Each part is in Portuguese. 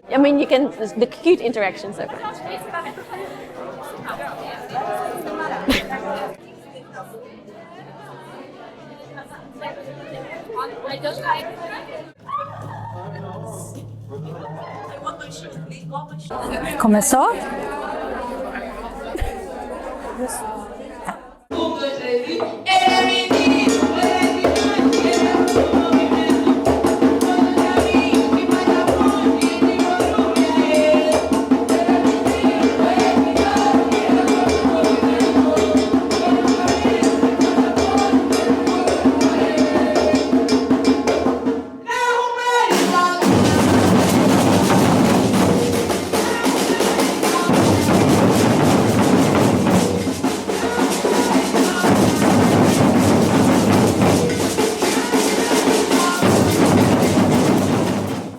I mean, you can, the cute interactions are great. Começou?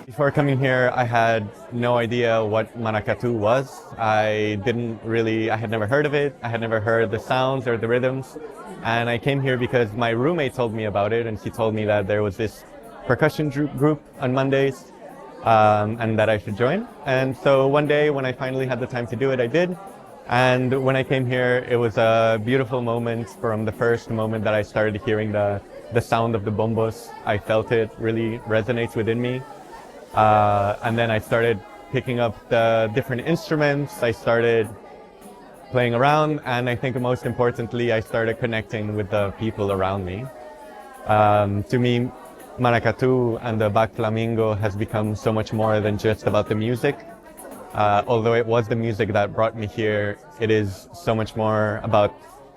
Before coming here, I had no idea what maracatu was. I had never heard of it. I had never heard the sounds or the rhythms. And I came here because my roommate told me about it, and he told me that there was this percussion group on Mondays, and that I should join. And so one day when I finally had the time to do it, I did. And when I came here, it was a beautiful moment. From the first moment that I started hearing the sound of the bombos, I felt it really resonates within me. And then I started picking up the different instruments. I started playing around, and I think most importantly, I started connecting with the people around me. To me, maracatu and the Bac Flamingo has become so much more than just about the music. Although it was the music that brought me here, it is so much more about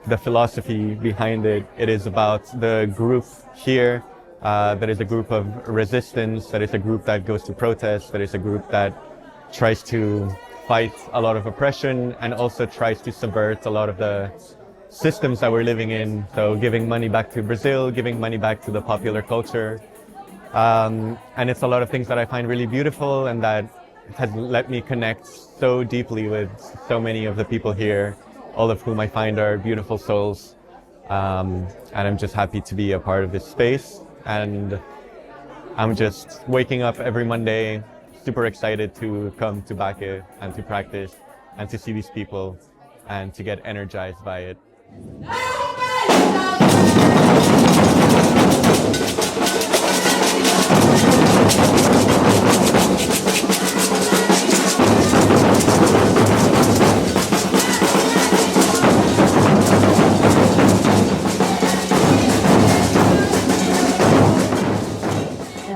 the philosophy behind it. It is about the group here. That is a group of resistance, that is a group that goes to protest, that is a group that tries to fight a lot of oppression and also tries to subvert a lot of the systems that we're living in. So giving money back to Brazil, giving money back to the popular culture. And it's a lot of things that I find really beautiful and that has let me connect so deeply with so many of the people here, all of whom I find are beautiful souls. And I'm just happy to be a part of this space. And I'm just waking up every Monday, super excited to come to Baque and to practice and to see these people and to get energized by it.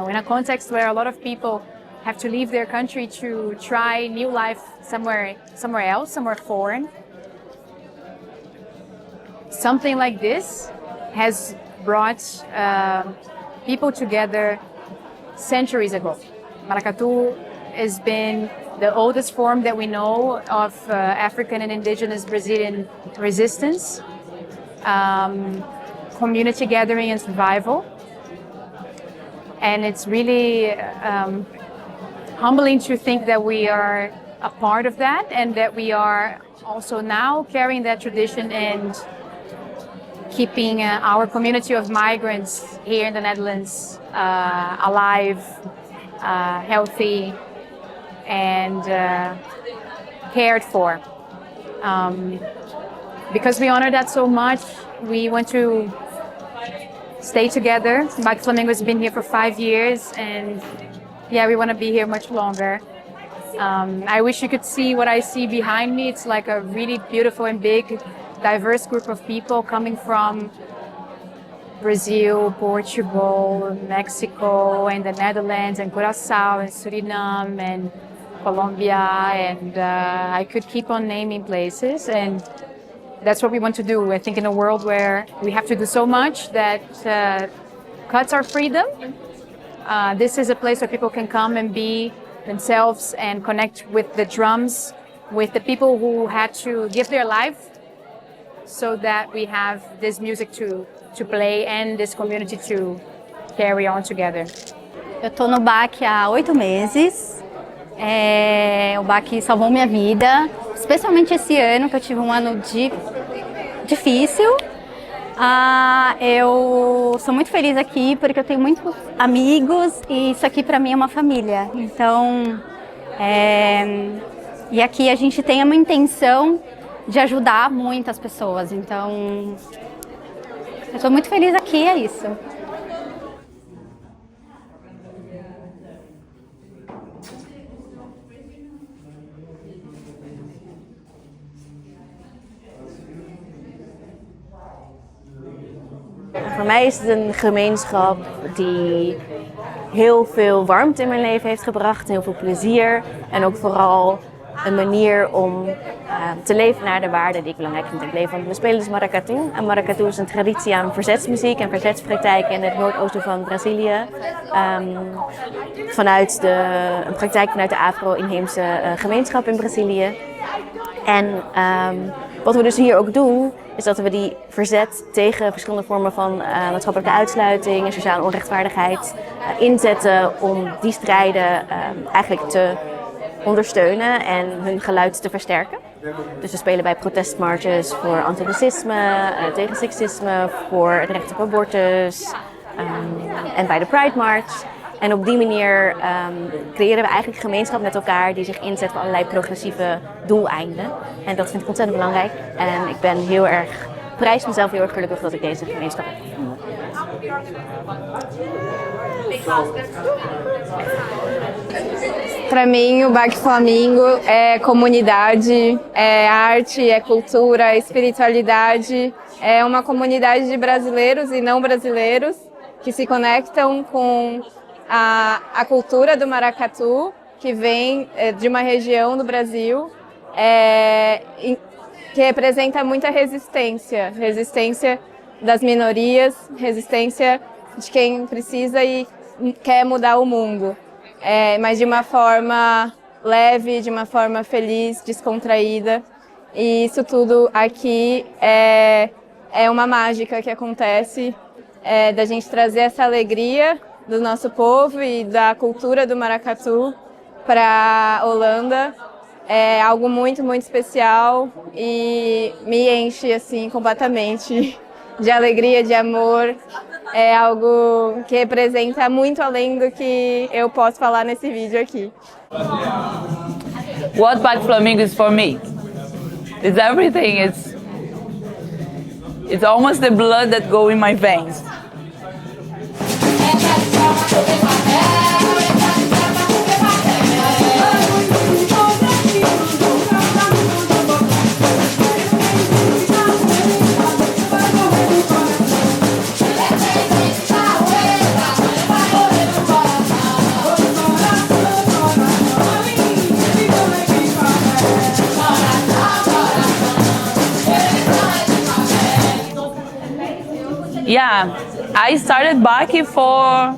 In a context where a lot of people have to leave their country to try new life somewhere else, somewhere foreign. Something like this has brought people together centuries ago. Maracatu has been the oldest form that we know of African and indigenous Brazilian resistance, community gathering and survival. And it's really humbling to think that we are a part of that and that we are also now carrying that tradition and keeping our community of migrants here in the Netherlands alive, healthy, and cared for. Because we honor that so much, we want to stay together. Bac Flamingo has been here for 5 years, and yeah, we want to be here much longer. I wish you could see what I see behind me. It's like a really beautiful and big, diverse group of people coming from Brazil, Portugal, Mexico, and the Netherlands, and Curaçao, and Suriname, and Colombia, and I could keep on naming places. And that's what we want to do. I think in a world where we have to do so much that cuts our freedom, this is a place where people can come and be themselves and connect with the drums, with the people who had to give their life so that we have this music to play and this community to carry on together. Eu estou no Bac há 8 meses. O Bac salvou minha vida, especialmente esse ano, que eu tive um ano difícil. Eu sou muito feliz aqui porque eu tenho muitos amigos e isso aqui para mim é uma família. Então, e aqui a gente tem uma intenção de ajudar muitas pessoas. Então, eu estou muito feliz aqui, é isso. Voor mij is het een gemeenschap die heel veel warmte in mijn leven heeft gebracht, heel veel plezier en ook vooral een manier om te leven naar de waarden die ik belangrijk vind in het leven. Want we spelen dus maracatu en maracatu is een traditie aan verzetsmuziek en verzetspraktijken in het noordoosten van Brazilië. Een praktijk vanuit de Afro-inheemse gemeenschap in Brazilië. En wat we dus hier ook doen, is dat we die verzet tegen verschillende vormen van maatschappelijke uitsluiting en sociale onrechtvaardigheid inzetten om die strijden eigenlijk te ondersteunen en hun geluid te versterken. Dus we spelen bij protestmarches voor antiracisme, tegen seksisme, voor het recht op abortus en bij de Pride March. En op die manier creëren we eigenlijk gemeenschap met elkaar die zich inzet voor allerlei progressieve doeleinden. En dat vind ik ontzettend belangrijk. En ik ben prijs mezelf heel erg gelukkig dat ik deze gemeenschap heb gevonden. Para mim, o Baque Flamingo é comunidade, é arte, é cultura, é espiritualidade. É uma comunidade de brasileiros e não brasileiros que se conectam com a cultura do maracatu, que vem de uma região do Brasil, que representa muita resistência das minorias, resistência de quem precisa e quer mudar o mundo, mas de uma forma leve, de uma forma feliz, descontraída. E isso tudo aqui é uma mágica que acontece, da gente trazer essa alegria do nosso povo e da cultura do maracatu para a Holanda. É algo muito, muito especial e me enche assim completamente de alegria, de amor. É algo que representa muito além do que eu posso falar nesse vídeo aqui. What Baque Flamingo is for me? It's everything. It's almost the blood that goes in my veins. Yeah, I started Baque for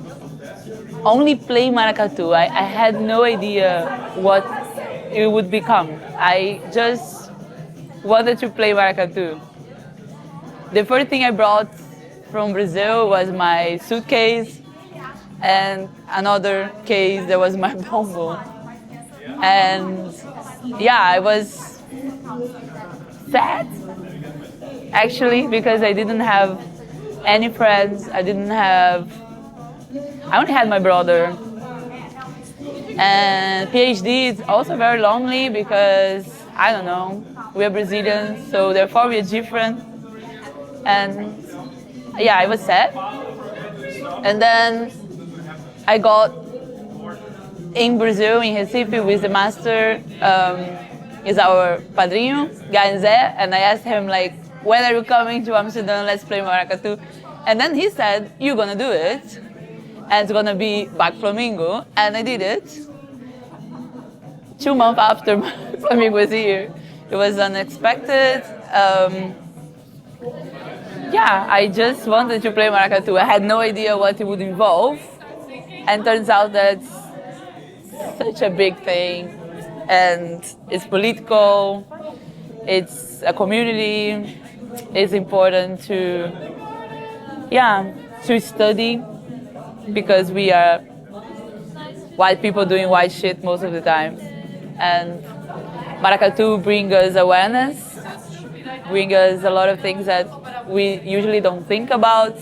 only playing maracatu. I had no idea what it would become. I just wanted to play maracatu. The first thing I brought from Brazil was my suitcase and another case that was my bongo. And yeah, I was sad actually because I didn't have any friends. I only had my brother. And PhD is also very lonely because, I don't know, we are Brazilians, so therefore we are different. And yeah, I was sad. And then I got in Brazil, in Recife, with the master, is our padrinho, Ganzé, and I asked him, like, when are you coming to Amsterdam? Let's play maracatu. And then he said, you're gonna do it. And it's gonna be Baque Flamingo. And I did it. 2 months after Flamingo was here. It was unexpected. Yeah, I just wanted to play maracatu. I had no idea what it would involve. And turns out that's such a big thing. And it's political. It's a community. It's important to study because we are white people doing white shit most of the time. And maracatu brings us awareness, brings us a lot of things that we usually don't think about.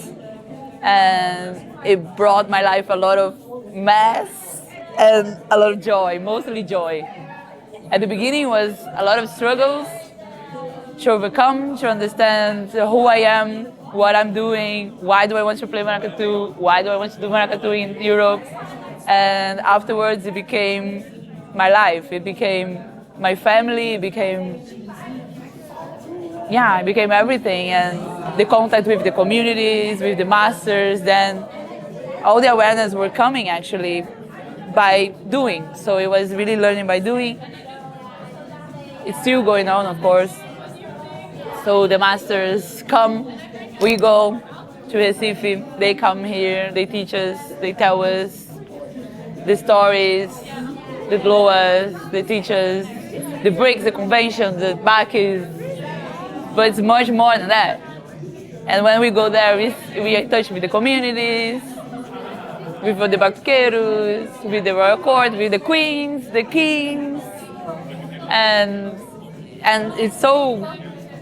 And it brought my life a lot of mess and a lot of joy, mostly joy. At the beginning was a lot of struggles to overcome, to understand who I am, what I'm doing, why do I want to play Maracatu, why do I want to do Maracatu in Europe. And afterwards it became my life, it became my family, it became everything. And the contact with the communities, with the masters, then all the awareness were coming actually by doing. So it was really learning by doing. It's still going on, of course. So the masters come, we go to Recife, they come here, they teach us, they tell us the stories, the blowers, they teach us the breaks, the conventions, the baques, but it's much more than that. And when we go there, we are in touch with the communities, with the batuqueiros, with the royal court, with the queens, the kings, and it's so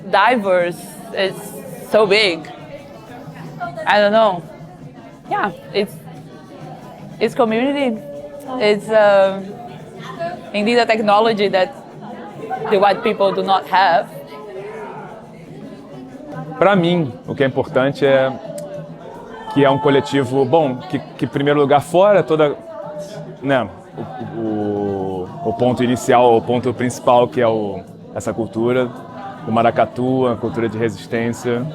diverse, it's so big. I don't know. Yeah, it's community. It's indeed a technology that the white people do not have. Para mim, o que é importante é que é um coletivo bom, que em primeiro lugar fora toda, né, o ponto inicial, o ponto principal que é essa cultura do maracatu, a cultura de resistência,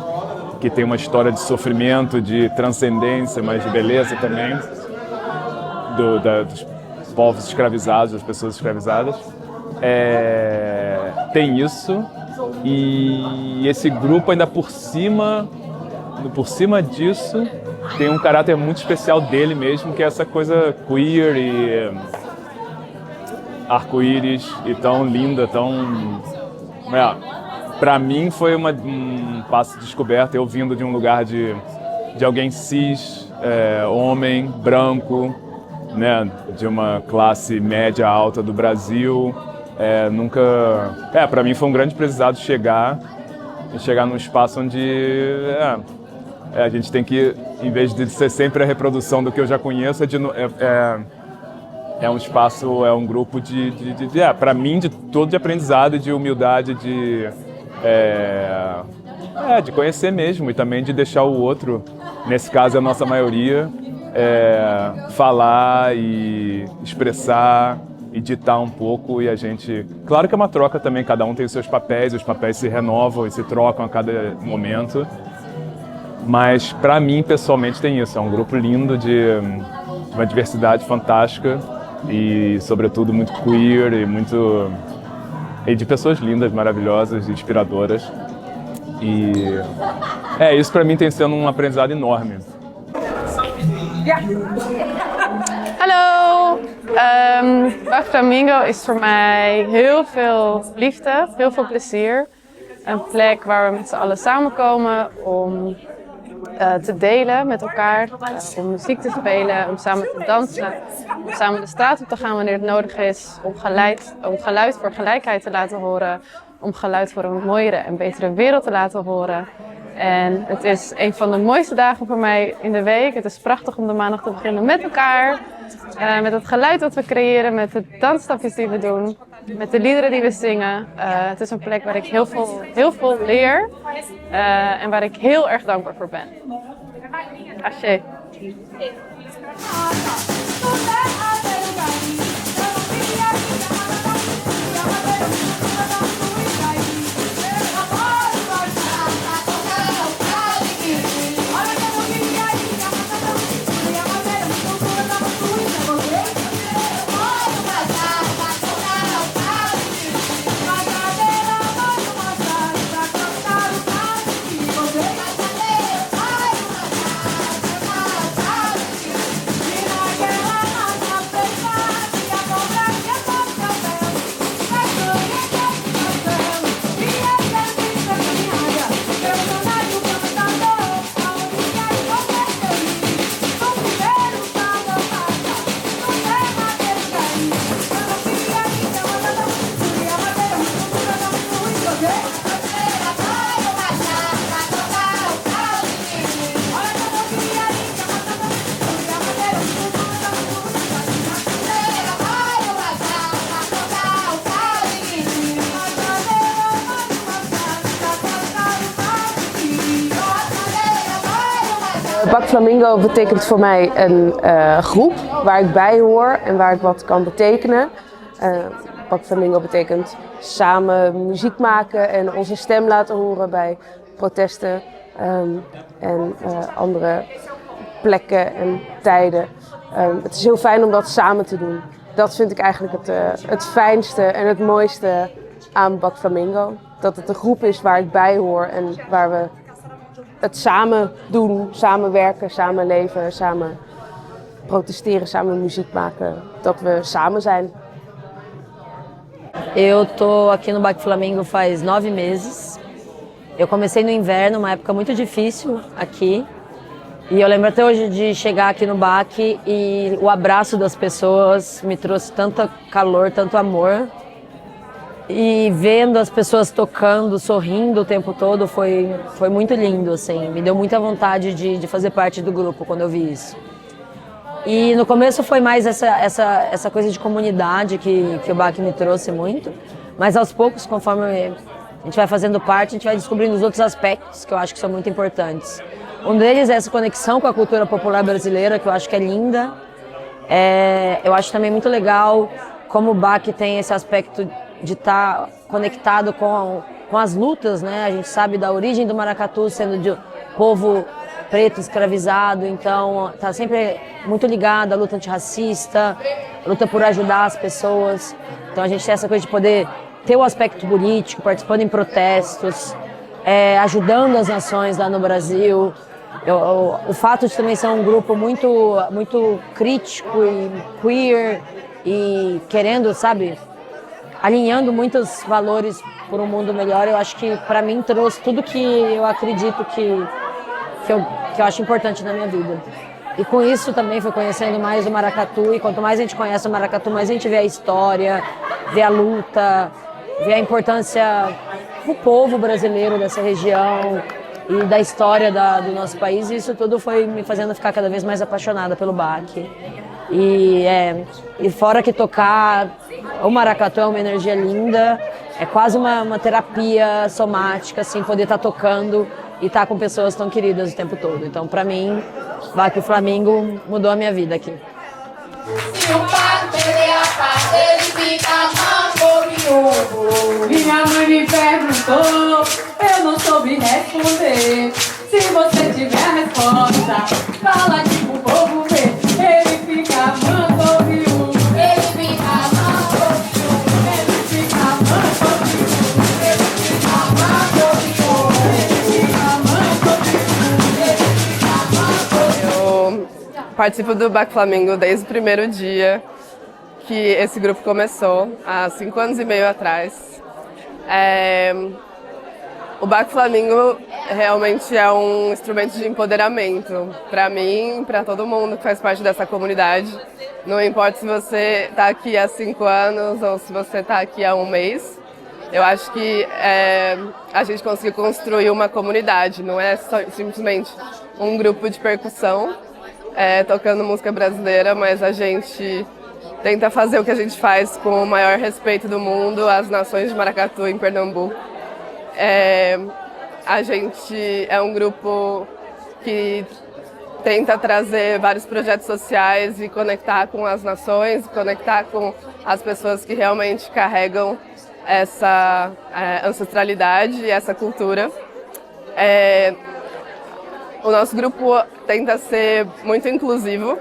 que tem uma história de sofrimento, de transcendência, mas de beleza também, dos povos escravizados, das pessoas escravizadas. Tem isso, e esse grupo ainda por cima disso tem um caráter muito especial dele mesmo, que é essa coisa queer e arco-íris e tão linda, tão... Para mim foi um passo de descoberta, eu vindo de um lugar de alguém cis, homem, branco, né, de uma classe média alta do Brasil. Para mim foi um grande aprendizado chegar num espaço onde a gente tem que, em vez de ser sempre a reprodução do que eu já conheço, é um espaço, é um grupo para mim, de todo de aprendizado e de humildade, de conhecer mesmo e também de deixar o outro, nesse caso a nossa maioria, falar e expressar e ditar um pouco, e a gente... Claro que é uma troca também, cada um tem os papéis se renovam e se trocam a cada momento, mas para mim pessoalmente tem isso, é um grupo lindo de uma diversidade fantástica e sobretudo muito queer e de pessoas lindas, maravilhosas, inspiradoras, e isso para mim tem sido um aprendizado enorme. Hallo, Baflamingo is voor mij heel veel liefde, heel veel plezier. Een plek waar we met z'n allen samenkomen om te delen met elkaar, om muziek te spelen, om samen te dansen, om samen de straat op te gaan wanneer het nodig is, om geluid voor gelijkheid te laten horen, om geluid voor een mooiere en betere wereld te laten horen. En het is een van de mooiste dagen voor mij in de week. Het is prachtig om de maandag te beginnen met elkaar. Met het geluid dat we creëren, met de dansstapjes die we doen, met de liederen die we zingen. Het is een plek waar ik heel veel leer en waar ik heel erg dankbaar voor ben. Ashe. Again. Bak Flamingo betekent voor mij een groep waar ik bij hoor en waar ik wat kan betekenen. Bak Flamingo betekent samen muziek maken en onze stem laten horen bij protesten en andere plekken en tijden. Het is heel fijn om dat samen te doen. Dat vind ik eigenlijk het fijnste en het mooiste aan Bak Flamingo. Dat het een groep is waar ik bij hoor en waar we het samen doen, samen werken, samen leven, samen protesteren, samen muziek maken. Dat we samen zijn. Eu tô aqui no Bak Flamingo faz 9 meses. Eu comecei no inverno, uma época muito difícil aqui. E eu lembro até hoje de chegar aqui no Bak e o abraço das pessoas me trouxe tanto calor, tanto amor. E vendo as pessoas tocando, sorrindo o tempo todo, foi muito lindo, assim. Me deu muita vontade de fazer parte do grupo quando eu vi isso. E no começo foi mais essa coisa de comunidade que o Bak me trouxe muito. Mas aos poucos, conforme a gente vai fazendo parte, a gente vai descobrindo os outros aspectos que eu acho que são muito importantes. Um deles é essa conexão com a cultura popular brasileira, que eu acho que é linda. Eu acho também muito legal como o Bak tem esse aspecto de estar conectado com as lutas, né? A gente sabe da origem do maracatu sendo de povo preto escravizado, então está sempre muito ligado à luta antirracista, luta por ajudar as pessoas. Então a gente tem essa coisa de poder ter o aspecto político, participando em protestos, ajudando as nações lá no Brasil. O fato de também ser um grupo muito crítico e queer e querendo, sabe, alinhando muitos valores por um mundo melhor, eu acho que para mim trouxe tudo que eu acredito que eu acho importante na minha vida. E com isso também fui conhecendo mais o maracatu, e quanto mais a gente conhece o maracatu, mais a gente vê a história, vê a luta, vê a importância do povo brasileiro dessa região e da história do nosso país, e isso tudo foi me fazendo ficar cada vez mais apaixonada pelo Bak. E fora que tocar o maracatu é uma energia linda, é quase uma terapia somática, assim, poder estar tocando e estar com pessoas tão queridas o tempo todo. Então, para mim, Bak Flamingo mudou a minha vida aqui. Se o pato perder a paz, ele fica manco de ovo. Minha mãe me perguntou, eu não soube responder. Se você tiver a resposta, fala aqui pro povo ver. Ele fica manco de ovo. Ele fica manco de ovo. Ele fica manco de ovo. Ele fica manco de ovo. Ele fica manco de ovo. Ele fica manco de ovo. Eu participo do Bak Flamingo desde o primeiro dia que esse grupo começou, há 5 anos e meio atrás. O Bak Flamingo realmente é um instrumento de empoderamento para mim, para todo mundo que faz parte dessa comunidade. Não importa se você está aqui há 5 anos ou se você está aqui há 1 mês. Eu acho que a gente conseguiu construir uma comunidade, não é simplesmente um grupo de percussão tocando música brasileira, mas a gente tenta fazer o que a gente faz com o maior respeito do mundo, as nações de maracatu em Pernambuco. A gente é um grupo que tenta trazer vários projetos sociais e conectar com as nações, conectar com as pessoas que realmente carregam essa ancestralidade e essa cultura. O nosso grupo tenta ser muito inclusivo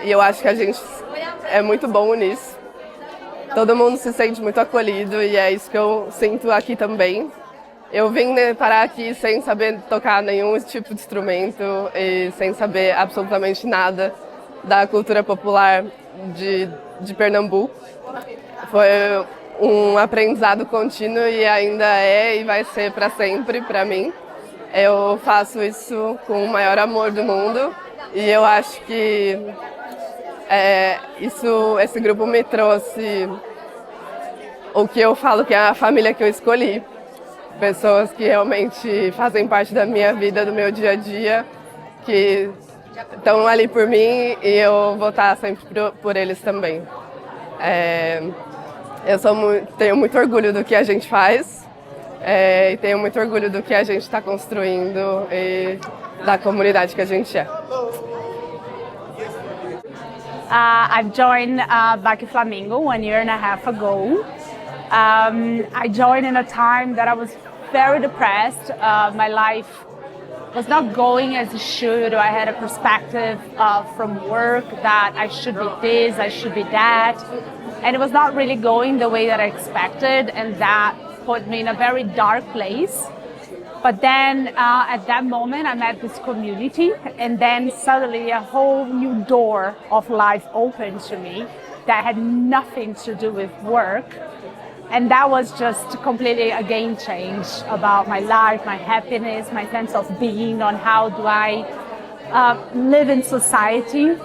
e eu acho que a gente é muito bom nisso. Todo mundo se sente muito acolhido e é isso que eu sinto aqui também. Eu vim parar aqui sem saber tocar nenhum tipo de instrumento e sem saber absolutamente nada da cultura popular de Pernambuco. Foi um aprendizado contínuo e ainda é e vai ser para sempre para mim. Eu faço isso com o maior amor do mundo e eu acho que esse grupo me trouxe o que eu falo que é a família que eu escolhi. Pessoas que realmente fazem parte da minha vida, do meu dia a dia, que estão ali por mim e eu vou estar sempre por eles também. Tenho muito orgulho do que a gente faz e tenho muito orgulho do que a gente está construindo e da comunidade que a gente é. I've joined Baque Flamingo 1.5 years ago. I joined in a time that I was very depressed. My life was not going as it should. I had a perspective from work that I should be this, I should be that. And it was not really going the way that I expected, and that put me in a very dark place. But then at that moment, I met this community, and then suddenly a whole new door of life opened to me that had nothing to do with work. And that was just completely a game change about my life, my happiness, my sense of being, on how do I live in society.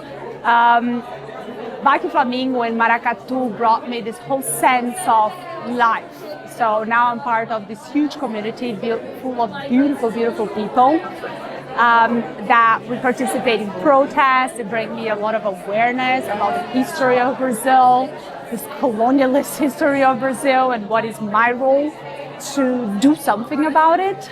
Baque Flamingo and Maracatu brought me this whole sense of life. So now I'm part of this huge community full of beautiful, beautiful people that we participate in protests. It brings me a lot of awareness about the history of Brazil, this colonialist history of Brazil, and what is my role to do something about it.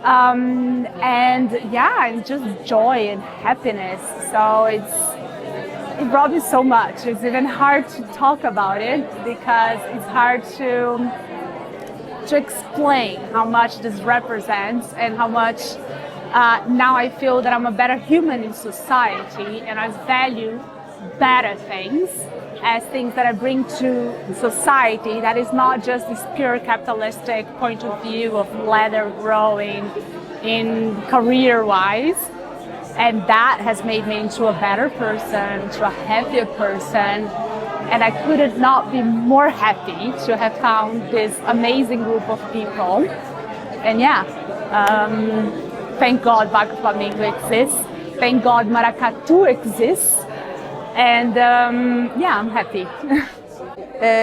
And yeah, and just joy and happiness. So it brought me so much. It's even hard to talk about it because it's hard to explain how much this represents and how much now I feel that I'm a better human in society, and I value better things as things that I bring to society that is not just this pure capitalistic point of view of leather growing in career-wise. And that has made me into a better person, to a happier person. And I could not be more happy to have found this amazing group of people. And yeah, thank God Baque Flamingo exists. Thank God Maracatu exists. And yeah, I'm happy.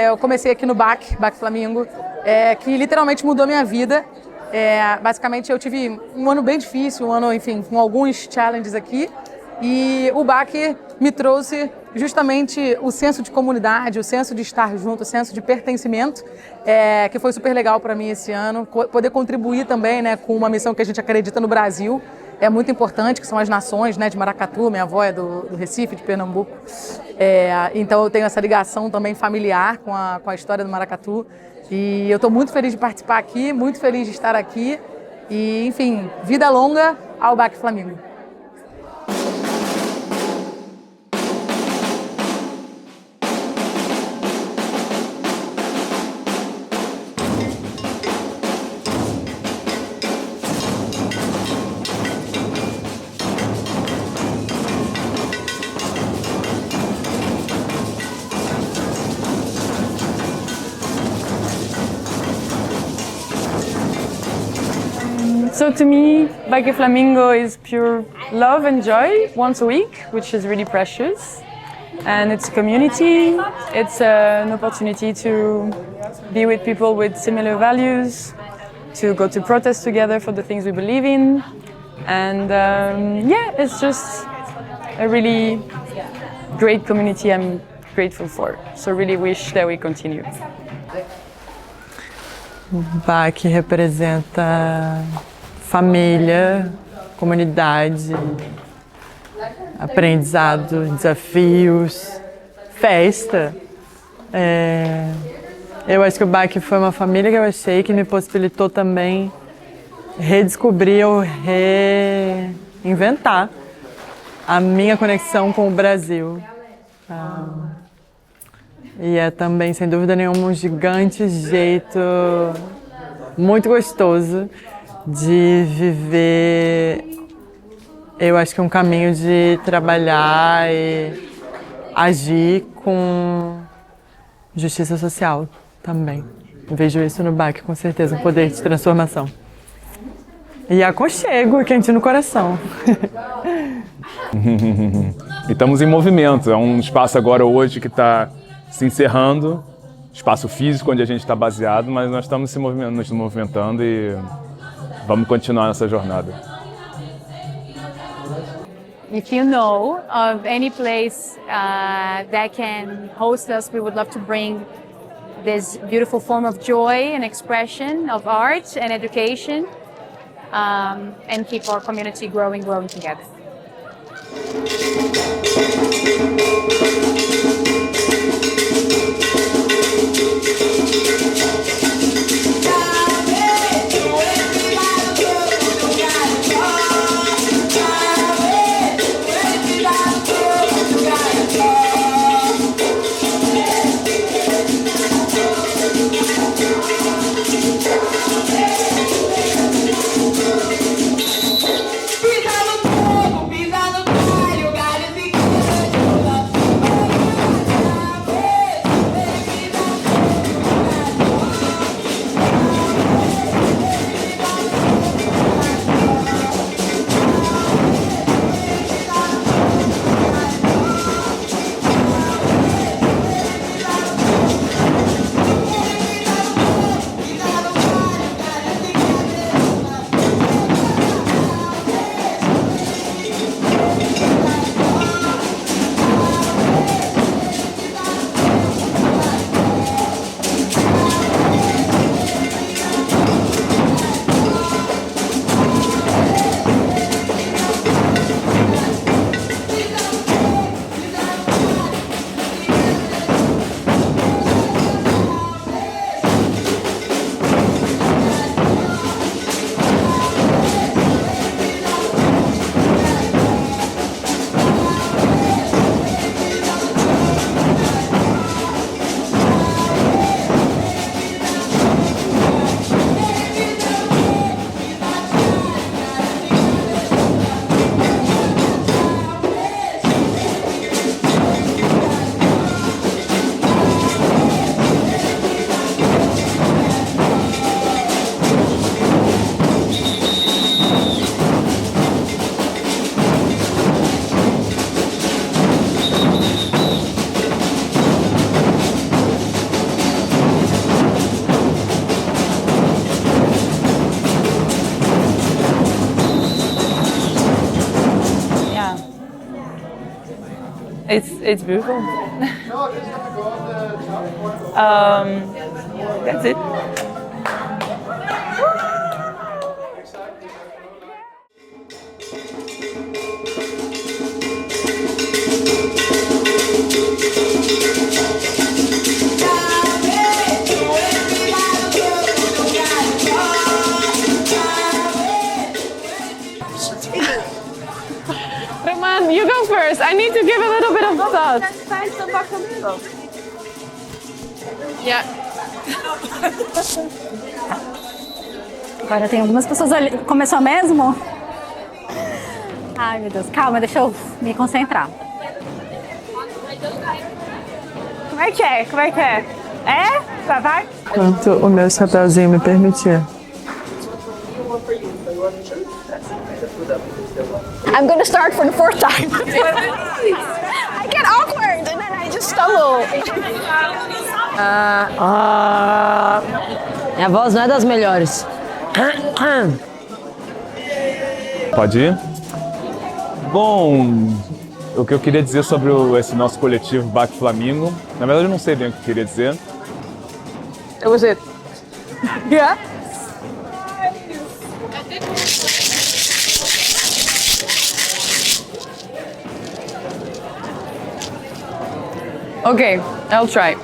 Eu comecei aqui no Baque Flamingo, que literalmente mudou minha vida. Basicamente eu tive um ano bem difícil, um ano, enfim, com alguns challenges aqui. E o Baque me trouxe justamente o senso de comunidade, o senso de estar junto, o senso de pertencimento, que foi super legal para mim esse ano. Poder contribuir também, né, com uma missão que a gente acredita no Brasil. É muito importante, que são as nações, né, de Maracatu. Minha avó é do Recife, de Pernambuco. Então eu tenho essa ligação também familiar com a história do Maracatu. E eu estou muito feliz de participar aqui, muito feliz de estar aqui. E, enfim, vida longa ao Baque Flamingo. So to me, Baque Flamingo is pure love and joy once a week, which is really precious. And it's a community, it's an opportunity to be with people with similar values, to go to protest together for the things we believe in. And yeah, it's just a really great community I'm grateful for. So really wish that we continue. Baque representa família, comunidade, aprendizado, desafios, festa. Eu acho que o Baque foi uma família que eu achei que me possibilitou também redescobrir ou reinventar a minha conexão com o Brasil. E é também, sem dúvida nenhuma, um gigante jeito muito gostoso de viver, eu acho que um caminho de trabalhar e agir com justiça social também. Vejo isso no Baque, com certeza, um poder de transformação. E aconchego, quente no coração. E estamos em movimento, é um espaço agora hoje que está se encerrando, espaço físico onde a gente está baseado, mas nós estamos nos movimentando e vamos continuar nessa jornada. If you know of any place that can host us, we would love to bring this beautiful form of joy and expression of art and education and keep our community growing together. It's beautiful. That's it. Roman, you go first. I need to give a little bit of thought. Yeah. Agora tem algumas pessoas ali. Começou mesmo? Ai, meu Deus. Calma, deixa eu me concentrar. Como é que é? Como é que é? É? Tá, vai? Quanto o meu chapéuzinho me permitir. I'm gonna start for the fourth time. I get awkward and then I just stumble. Minha voz não é das melhores. Pode ir? Bom, o que eu queria dizer sobre esse nosso coletivo Bac Flamingo, na verdade eu não sei bem o que eu queria dizer. It was it. Yeah? Okay, I'll try.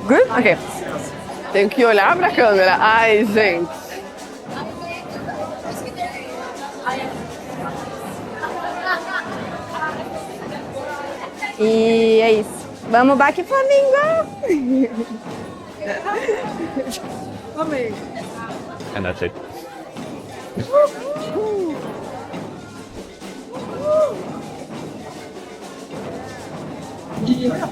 Good? Okay. Tenho que olhar pra câmera. Ai, gente. E é isso. Vamos, Bac Flamingo! Amém. And that's it. Yeah.